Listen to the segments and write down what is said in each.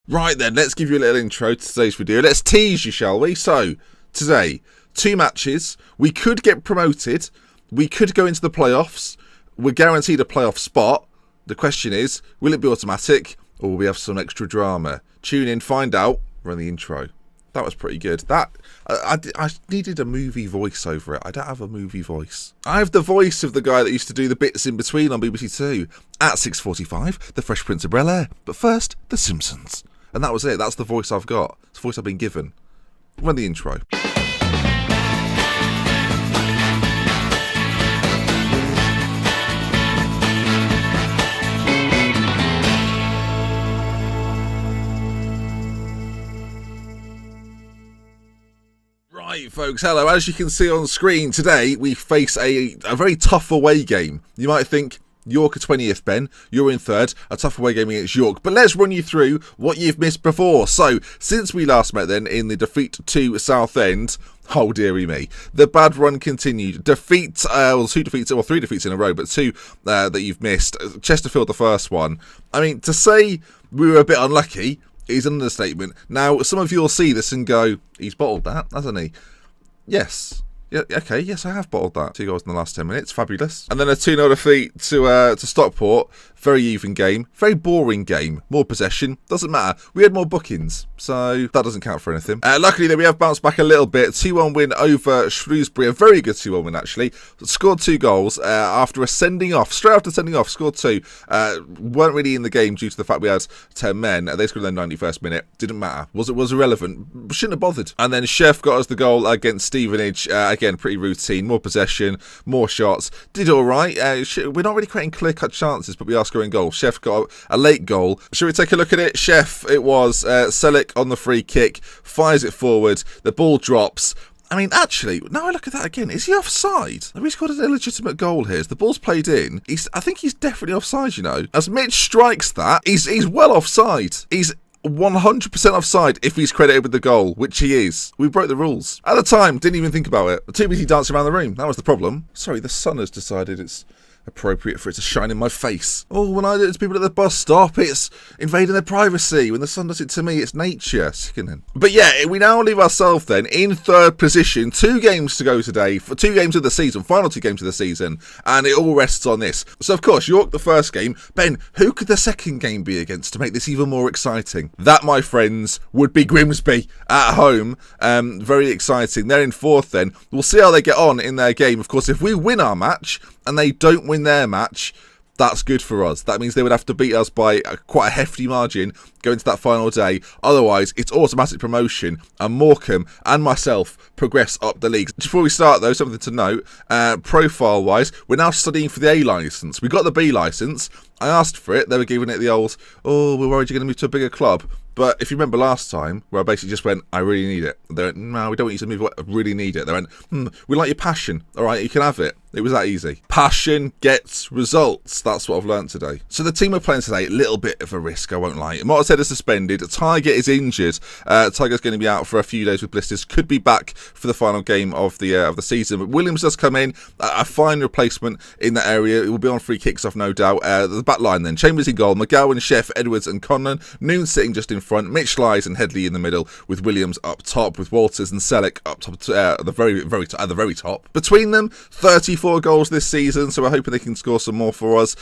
Right then, let's give you a little intro to today's video. Let's tease you, shall we? So, today, 2 matches. We could get promoted. We could go into the playoffs. We're guaranteed a playoff spot. The question is, will it be automatic or will we have some extra drama? Tune in, find out. Run the intro. That was pretty good. I needed a movie voice over it. I don't have a movie voice. I have the voice of the guy that used to do the bits in between on BBC Two. At 6:45, The Fresh Prince of Bel-Air. But first, The Simpsons. And that was it. That's the voice I've got. It's the voice I've been given. Run the intro. Right, folks, hello. As you can see on screen, today we face a very tough away game. You might think, York are 20th, Ben. You're in 3rd. A tough away game against York. But let's run you through what you've missed before. So, since we last met then in the defeat to Southend, oh dearie me, the bad run continued. 3 defeats in a row, but 2 that you've missed. Chesterfield, the first one. I mean, to say we were a bit unlucky is an understatement. Now, some of you will see this and go, he's bottled that, hasn't he? Yes. Yeah, okay, yes, I have bottled that. 2 goals in the last 10 minutes, fabulous. And then a 2-0 defeat to Stockport. Very even game, very boring game. More possession, doesn't matter. We had more bookings, so that doesn't count for anything. Luckily, though, we have bounced back a little bit. 2-1 win over Shrewsbury, a very good 2-1 win, actually. Scored 2 goals after a sending off. Straight after sending off, scored 2. Weren't really in the game due to the fact we had 10 men. They scored in their 91st minute. Didn't matter. Was irrelevant. Shouldn't have bothered. And then Chef got us the goal against Stevenage. Again, pretty routine. More possession, more shots. Did all right. We're not really creating clear-cut chances, but we are scoring goals. Chef got a late goal. Shall we take a look at it? Chef, it was Selick on the free kick, fires it forward, the ball drops. I mean, actually, now I look at that again, is he offside? Have we scored an illegitimate goal here? As the ball's played in, I think he's definitely offside, you know. As Mitch strikes that, he's well offside. He's 100% offside if he's credited with the goal, which he is. We broke the rules. At the time, didn't even think about it. Too busy dancing around the room. That was the problem. Sorry, the sun has decided it's appropriate for it to shine in my face. Oh, when I do it to people at the bus stop, it's invading their privacy. When the sun does it to me, it's nature. Sickening. But yeah, we now leave ourselves then in 3rd position. 2 games to go today. For 2 games of the season. Final 2 games of the season. And it all rests on this. So, of course, York the first game. Ben, who could the second game be against to make this even more exciting? That, my friends, would be Grimsby at home. Very exciting. They're in 4th then. We'll see how they get on in their game. Of course, if we win our match and they don't win their match, that's good for us. That means they would have to beat us by quite a hefty margin going to that final day. Otherwise, it's automatic promotion, and Morecambe and myself progress up the league. Before we start, though, something to note, profile-wise, we're now studying for the A licence. We got the B licence. I asked for it. They were giving it the old, oh, we're worried you're going to move to a bigger club. But if you remember last time, where I basically just went, I really need it. They went, no, we don't want you to move, I really need it. They went, we like your passion. All right, you can have it. It was that easy. Passion gets results. That's what I've learned today. So the team we're playing today, a little bit of a risk, I won't lie. Mortishead is suspended. Tiger is injured. Tiger's going to be out for a few days with blisters. Could be back for the final game of the season. But Williams does come in. A fine replacement in that area. It will be on free kicks off, no doubt. The back line then. Chambers in goal. McGowan, Chef, Edwards and Conlon. Noon sitting just in front. Mitch Lies and Headley in the middle, with Williams up top, with Walters and Selick up top at the very top. Between them, 34 goals this season, so we're hoping they can score some more for us.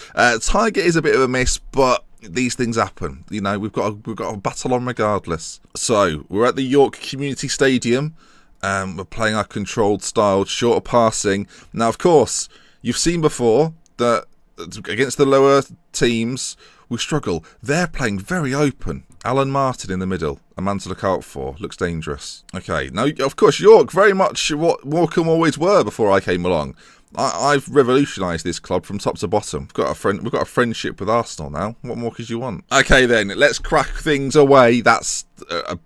Tiger is a bit of a miss, but these things happen. You know, we've got a battle on regardless. So we're at the York Community Stadium. We're playing our controlled style, shorter passing. Now, of course, you've seen before that against the lower teams, we struggle. They're playing very open. Alan Martin in the middle, a man to look out for. Looks dangerous. Okay, now, of course, York, very much what Morecambe always were before I came along. I've revolutionised this club from top to bottom. We've got a friendship with Arsenal now. What more could you want? Okay then, let's crack things away. That's a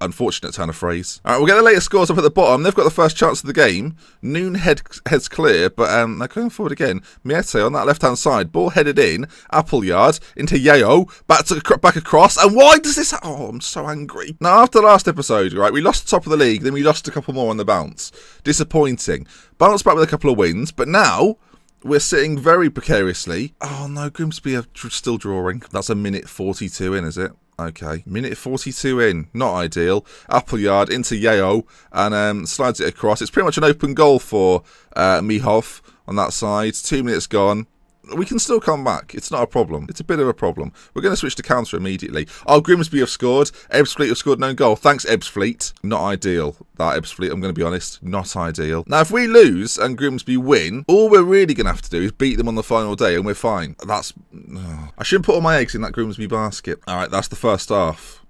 unfortunate turn of phrase. All right, we'll get the latest scores up at the bottom. They've got the first chance of the game. Noon heads clear, but they're going forward again. Miete on that left-hand side. Ball headed in. Appleyard into Yeo. Back across. And why does this... Oh, I'm so angry. Now, after the last episode, right, we lost the top of the league. Then we lost a couple more on the bounce. Disappointing. Bounced back with a couple of wins. But now... we're sitting very precariously. Oh no, Grimsby are still drawing. That's a minute 42 in, is it? Okay, minute 42 in, not ideal. Appleyard into Yeo and slides it across. It's pretty much an open goal for Mihov on that side. 2 minutes gone. We can still come back. It's not a problem. It's a bit of a problem. We're going to switch to counter immediately. Oh, Grimsby have scored. Ebbsfleet have scored no goal. Thanks, Ebbsfleet. Not ideal, that Ebbsfleet, I'm going to be honest. Not ideal. Now, if we lose and Grimsby win, all we're really going to have to do is beat them on the final day and we're fine. That's... I shouldn't put all my eggs in that Grimsby basket. All right, that's the first half.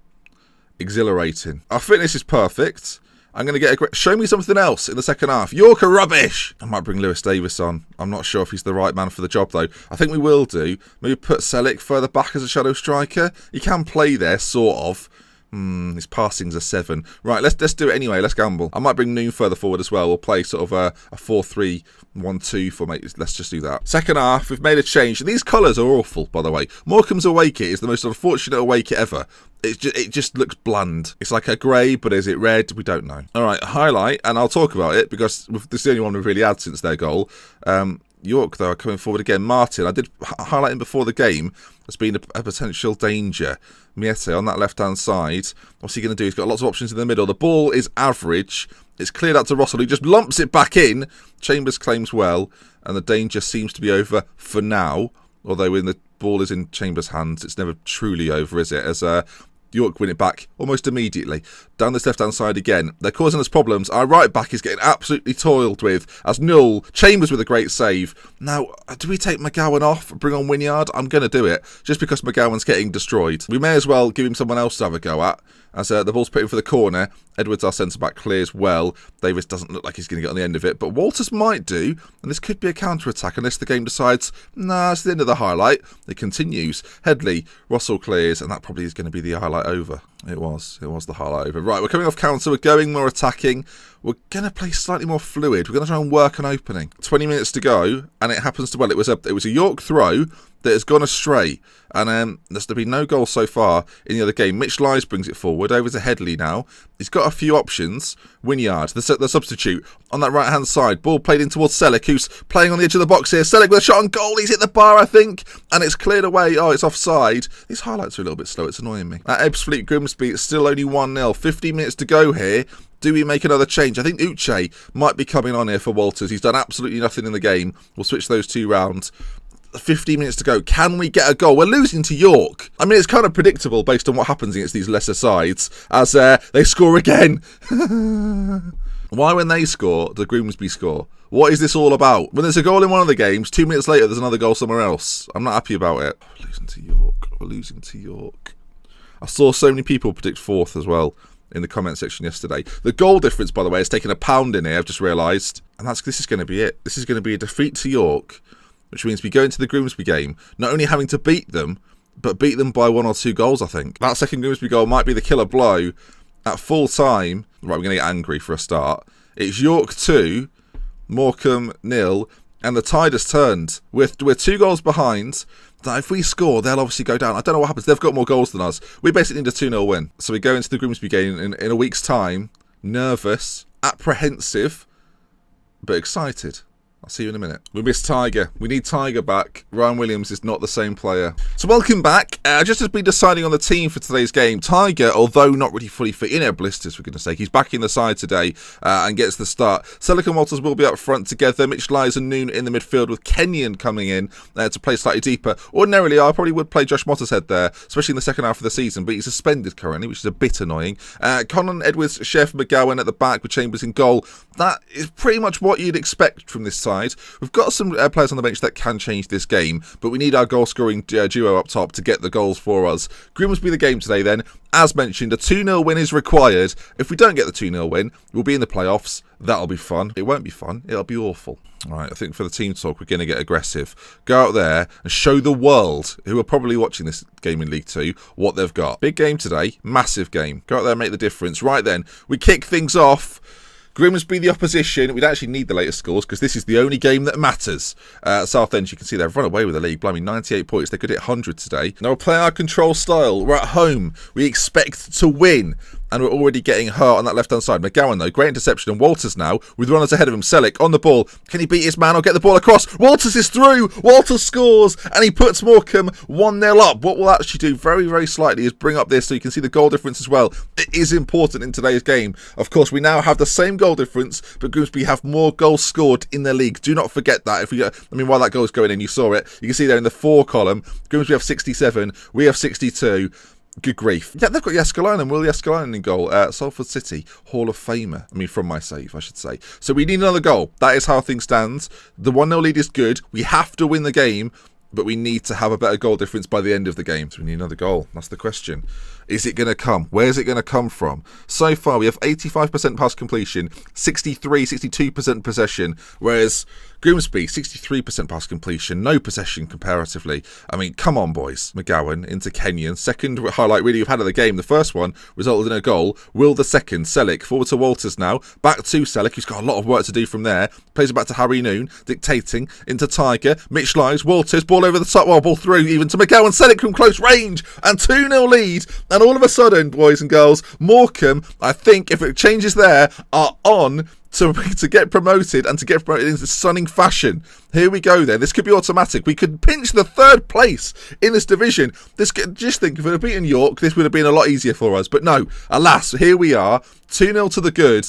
Exhilarating. Our fitness is perfect. I'm going to get a... Show me something else in the second half. York are rubbish. I might bring Lewis Davis on. I'm not sure if he's the right man for the job, though. I think we will do. Maybe put Selic further back as a shadow striker. He can play there, sort of. His passing's a 7. Right, let's do it anyway. Let's gamble. I might bring Noon further forward as well. We'll play sort of a 4-3-1-2 formation. Let's just do that. Second half, we've made a change. These colours are awful, by the way. Morecambe's away kit is the most unfortunate away kit ever. It just looks bland. It's like a grey, but is it red? We don't know. All right, highlight, and I'll talk about it because this is the only one we've really had since their goal. York, though, are coming forward again. Martin, I did highlight him before the game as being a potential danger. Miete on that left-hand side. What's he going to do? He's got lots of options in the middle. The ball is average. It's cleared out to Russell, who just lumps it back in. Chambers claims well, and the danger seems to be over for now. Although when the ball is in Chambers' hands, it's never truly over, is it? As York win it back almost immediately. Down this left-hand side again. They're causing us problems. Our right back is getting absolutely toiled with. As Null, Chambers with a great save. Now, do we take McGowan off, bring on Wynyard? I'm going to do it, just because McGowan's getting destroyed. We may as well give him someone else to have a go at. As the ball's put in for the corner. Edwards, our centre-back, clears well. Davis doesn't look like he's going to get on the end of it. But Walters might do. And this could be a counter-attack unless the game decides, nah, it's the end of the highlight. It continues. Headley, Russell clears. And that probably is going to be the highlight over. It was the highlight over. Right, we're coming off counter. We're going more attacking. We're going to play slightly more fluid. We're going to try and work an opening. 20 minutes to go. And it happens to, well, it was a York throw that has gone astray. And there's been no goal so far in the other game. Mitch Lyes brings it forward over to Headley now. He's got a few options. Wynyard, the substitute, on that right-hand side. Ball played in towards Selic, who's playing on the edge of the box here. Selic with a shot on goal. He's hit the bar, I think. And it's cleared away. Oh, it's offside. These highlights are a little bit slow. It's annoying me. At Ebbsfleet Grimsby, it's still only 1-0. 15 minutes to go here. Do we make another change? I think Uche might be coming on here for Walters. He's done absolutely nothing in the game. We'll switch those two round. 15 minutes to go. Can we get a goal? We're losing to York. I mean, it's kind of predictable based on what happens against these lesser sides as they score again. Why, when they score, do Grimsby score? What is this all about? When there's a goal in one of the games, 2 minutes later, there's another goal somewhere else. I'm not happy about it. We're losing to York. We're losing to York. I saw so many people predict fourth as well in the comment section yesterday. The goal difference, by the way, has taken £1 in here, I've just realised. And this is going to be it. This is going to be a defeat to York, which means we go into the Grimsby game not only having to beat them, but beat them by 1 or 2 goals, I think. That second Grimsby goal might be the killer blow at full time. Right, we're going to get angry for a start. It's York 2, Morecambe 0, and the tide has turned. We're 2 goals behind. Now, if we score, they'll obviously go down. I don't know what happens. They've got more goals than us. We basically need a 2-0 win. So we go into the Grimsby game in a week's time, nervous, apprehensive, but excited. I'll see you in a minute. We miss Tiger. We need Tiger back. Ryan Williams is not the same player. So welcome back. Just as been deciding on the team for today's game, Tiger, although not really fully fit in our blisters, for goodness sake, he's back in the side today and gets the start. Selic and Walters will be up front together. Mitch Lyes and Noon in the midfield with Kenyon coming in to play slightly deeper. Ordinarily, I probably would play Josh Mottershead there, especially in the second half of the season, but he's suspended currently, which is a bit annoying. Conan, Edwards, Chef, McGowan at the back with Chambers in goal. That is pretty much what you'd expect from this side. We've got some players on the bench that can change this game, but we need our goal-scoring duo up top to get the goals for us. Grimsby the game today then. As mentioned, a 2-0 win is required. If we don't get the 2-0 win, we'll be in the playoffs. That'll be fun. It won't be fun. It'll be awful. All right, I think for the team talk, we're going to get aggressive. Go out there and show the world, who are probably watching this game in League 2, what they've got. Big game today. Massive game. Go out there and make the difference. Right then, we kick things off. Grimsby the opposition. We'd actually need the latest scores because this is the only game that matters. Southend, you can see they've run away with the league. Blimey, 98 points. They could hit 100 today. Now we're playing our control style. We're at home. We expect to win. and we're already getting hurt on that left-hand side. McGowan, though, great interception, and Walters now, with runners ahead of him. Selick on the ball. Can he beat his man or get the ball across? Walters is through! Walters scores, and he puts Morecambe 1-0 up. What we'll actually do very, very slightly is bring up this so you can see the goal difference as well. It is important in today's game. Of course, we now have the same goal difference, but Grimsby have more goals scored in the league. Do not forget that. While that goal's going in, you saw it. You can see there in the 4 column, Grimsby have 67, we have 62. Good grief. Yeah, they've got Jääskeläinen, Will Jääskeläinen in goal. Salford City, Hall of Famer. From my save, I should say. So we need another goal. That is how things stand. The 1-0 lead is good. We have to win the game, but we need to have a better goal difference by the end of the game. So we need another goal. That's the question. Is it going to come? Where's it going to come from? So far, we have 85% pass completion, 62% possession, whereas Grimsby, 63% pass completion, no possession comparatively. Come on, boys. McGowan into Kenyon. Second highlight really we've had of the game. The first one resulted in a goal. Will the second. Selick forward to Walters now. Back to Selick, who's got a lot of work to do from there. Plays it back to Harry Noon, dictating into Tiger. Mitch Lives, Walters, ball over the top, ball through even to McGowan. Selick from close range, and 2-0 lead. And all of a sudden, boys and girls, Morecambe, I think if it changes there, are on to get promoted, and to get promoted in stunning fashion. Here we go then. This could be automatic. We could pinch the 3rd place in this division. Just think, if it had beaten York, this would have been a lot easier for us. But no, alas, here we are. 2-0 to the good.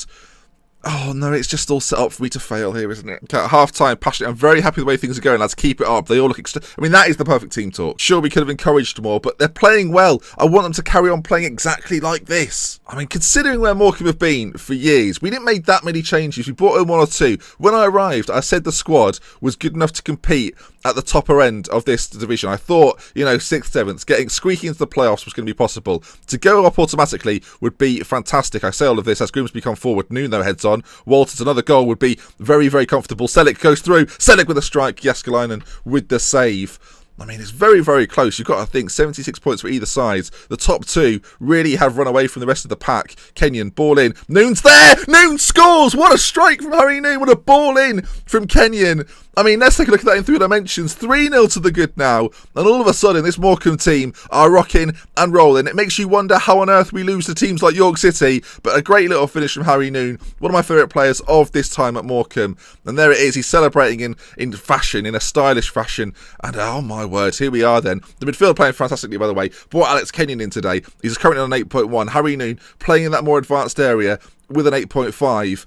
Oh no, it's just all set up for me to fail here, isn't it? At half-time, passionate. I'm very happy with the way things are going, lads. Keep it up. They all look that is the perfect team talk. Sure, we could have encouraged more, but they're playing well. I want them to carry on playing exactly like this. Considering where Morecambe have been for years, we didn't make that many changes. We brought in 1 or 2. When I arrived, I said the squad was good enough to compete at the topper end of this division. I thought, 6th, 7th, getting squeaky into the playoffs was going to be possible. To go up automatically would be fantastic. I say all of this as Grimsby come forward. Noon, though, heads on. Walters, another goal would be very, very comfortable. Selick goes through. Selick with a strike. Jääskeläinen with the save. It's very, very close. You've got to think 76 points for either side. The top 2 really have run away from the rest of the pack. Kenyon, ball in. Noon's there! Noon scores! What a strike from Harry Noon. What a ball in from Kenyon. Let's take a look at that in 3 dimensions. 3-0 to the good now. And all of a sudden, this Morecambe team are rocking and rolling. It makes you wonder how on earth we lose to teams like York City. But a great little finish from Harry Noon. One of my favourite players of this time at Morecambe. And there it is. He's celebrating in fashion, in a stylish fashion. And oh my words, here we are then. The midfield playing fantastically, by the way. Brought Alex Kenyon in today. He's currently on an 8.1. Harry Noon playing in that more advanced area with an 8.5.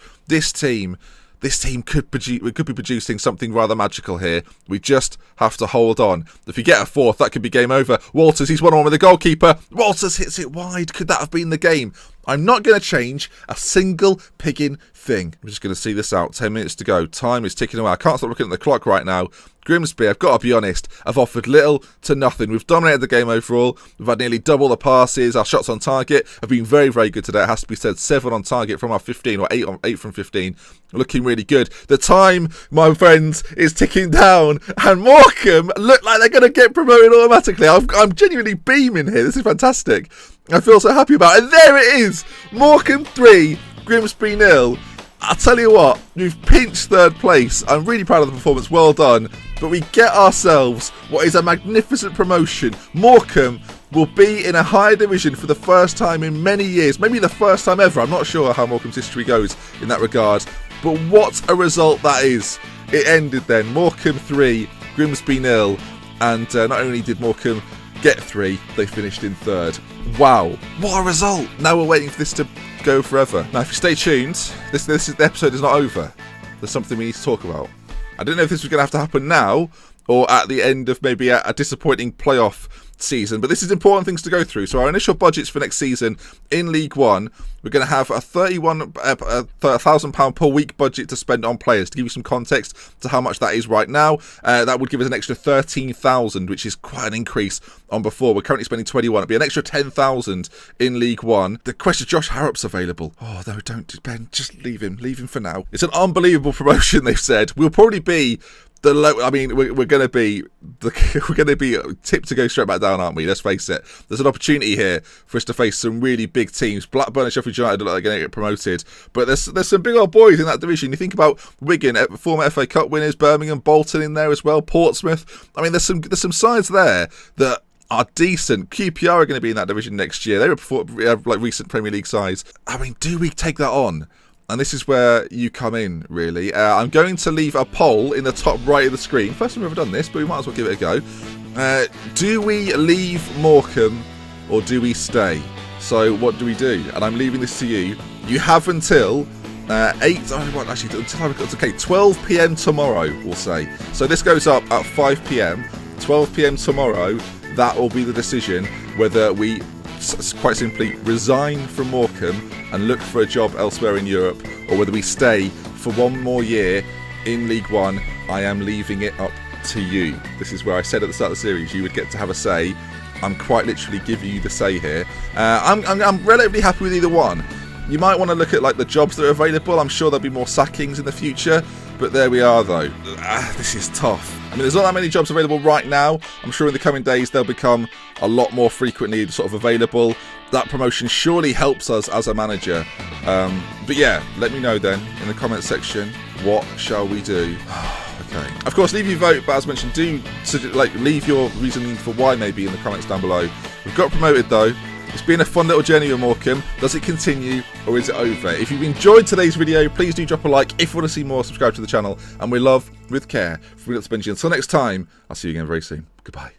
This team could be producing something rather magical here. We just have to hold on. If you get a 4th, that could be game over. Walters, he's 1-on-1 with the goalkeeper. Walters hits it wide. Could that have been the game? I'm not going to change a single pigging thing. I'm just going to see this out. 10 minutes to go. Time is ticking away. I can't stop looking at the clock right now. Grimsby, I've got to be honest, have offered little to nothing. We've dominated the game overall. We've had nearly double the passes. Our shots on target have been very, very good today. It has to be said, 7 on target from our 15, or 8 from 15. Looking really good. The time, my friends, is ticking down, and Morecambe look like they're going to get promoted automatically. I'm genuinely beaming here. This is fantastic. I feel so happy about it. And there it is. Morecambe 3, Grimsby 0. I'll tell you what, we've pinched 3rd place. I'm really proud of the performance. Well done. But we get ourselves what is a magnificent promotion. Morecambe will be in a higher division for the first time in many years. Maybe the first time ever. I'm not sure how Morecambe's history goes in that regard. But what a result that is. It ended then. Morecambe 3, Grimsby 0. And not only did Morecambe get 3, they finished in 3rd. Wow, what a result. Now we're waiting for this to go forever. Now if you stay tuned, the episode is not over. There's something we need to talk about. I don't know if this was going to have to happen now or at the end of maybe a disappointing playoff season, but this is important things to go through. So our initial budgets for next season in League One, we're going to have a £1,000 per week budget to spend on players. To give you some context to how much that is right now, that would give us an extra 13,000, which is quite an increase on before. We're currently spending 21. It'll be an extra 10,000 in League One. The question: Josh Harrop's available. Oh no, don't, Ben. Just leave him for now. It's an unbelievable promotion. They've said we'll probably be we're going to be tipped to go straight back down, aren't we? Let's face it. There's an opportunity here for us to face some really big teams. Blackburn and Sheffield United look like they're going to get promoted, but there's some big old boys in that division. You think about Wigan, former FA Cup winners, Birmingham, Bolton in there as well, Portsmouth. There's some sides there that are decent. QPR are going to be in that division next year. They were like recent Premier League sides. I mean, do we take that on? And this is where you come in, really. I'm going to leave a poll in the top right of the screen. First time we've ever done this, but we might as well give it a go. Do we leave Morecambe or do we stay? So what do we do? And I'm leaving this to you. You have until 12 p.m. tomorrow, we'll say. So this goes up at 5 p.m. 12 p.m. tomorrow. That will be the decision whether we quite simply resign from Morecambe and look for a job elsewhere in Europe, or whether we stay for one more year in League One. I am leaving it up to you. This is where I said at the start of the series you would get to have a say. I'm quite literally giving you the say here. I'm relatively happy with either one. You might want to look at like the jobs that are available. I'm sure there'll be more sackings in the future, but there we are though. This is tough. I mean, there's not that many jobs available right now. I'm sure in the coming days they'll become a lot more frequently sort of available. That promotion surely helps us as a manager. But yeah, let me know then in the comment section, what shall we do? Okay. Of course, leave your vote, but as mentioned, do leave your reasoning for why maybe in the comments down below. We've got promoted though. It's been a fun little journey with Morecambe. Does it continue or is it over? If you've enjoyed today's video, please do drop a like. If you want to see more, subscribe to the channel. And we love with care from me, Benji. Until next time, I'll see you again very soon. Goodbye.